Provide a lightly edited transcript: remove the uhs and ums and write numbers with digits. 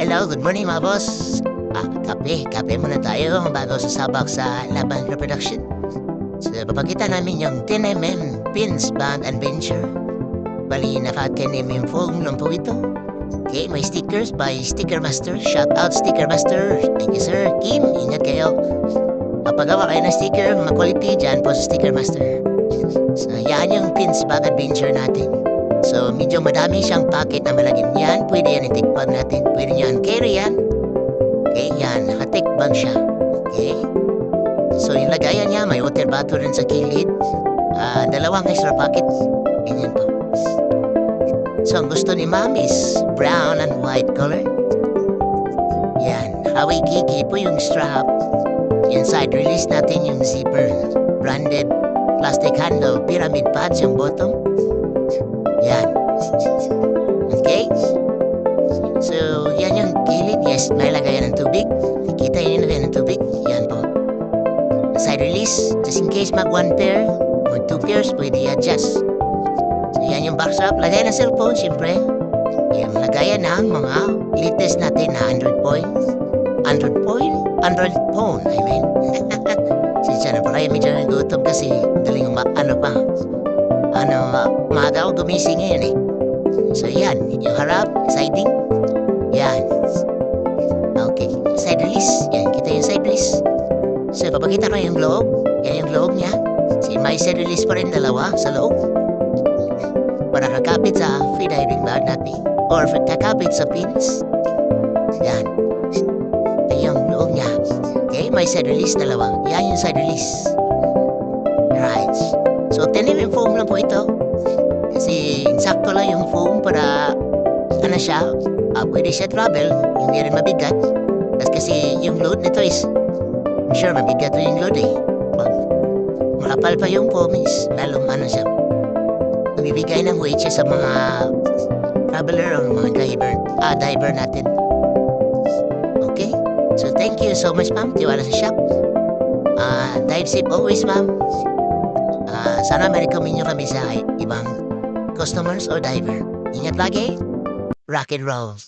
Hello, good morning mga boss. Kape muna tayo bago sasabak sa Laban Reproduction. So, papakita namin yung 10mm Pins Band Adventure. Bali, naka 10mm foam lang po ito. Okay, may stickers by Sticker Master. Shout out Sticker Master. Thank you sir. Kim, ingat kayo. Papagawa kayo ng sticker, mga quality dyan po sa Sticker Master. So, yan yung Pins Band Adventure natin. So, medyo madami siyang packet na malagyan yan. Pwede yan i-take bag natin. Pwede nyo yan carry yan. Okay, yan. Naka-take bag siya. Okay. So, yung lagayan niya, may water bottle rin sa kilid. Dalawang extra pockets. Ganyan po. So, ang gusto ni ma'am is brown and white color. Yan. Hawi Kiki po yung strap. Yung side release natin yung zipper. Branded plastic handle pyramid pads yung bottom. Yan. Okay? So, yan yung kilid. Yes, may lagayan ng tubig. Kita yun yung lagayan ng tubig. Yan po. Side release. Just in case mag one pair or two pairs, pwede i-adjust. So, yan yung backstrap. Lagayan ng cellphone, syempre. Yung lagayan ng mga latest natin na Android phone, I mean. Sinsya na pa kayo, medyo nagutom kasi daling maaga ako gumising ngayon eh. So yan, yung harap, siding, yan. Okay, side release, yan, kita yung side release. So papakita ko yung loob, yan yung loob niya. May side release pa rin dalawa sa loob. Para kakapit sa free diving bag natin. Or kakapit sa pins. Yan. Yan yung loob niya. Okay, may side release dalawa. Yan yung side release. Right. So 10mm foam lang po ito. Kasi insakto lang yung foam para siya, pwede siya travel, hindi rin mabigat. Tapos kasi yung load nito is, I'm sure mabigat na yung load eh. Pag makapal pa yung foam is, lalong siya. Mabibigay ng weight siya sa mga traveler o mga diver natin. Okay? So thank you so much ma'am, tiwala sa shop. Dive safe always ma'am. Sana ma-recommend nyo kami sa ibang customers or diver. Ingat lagi. Rock and roll.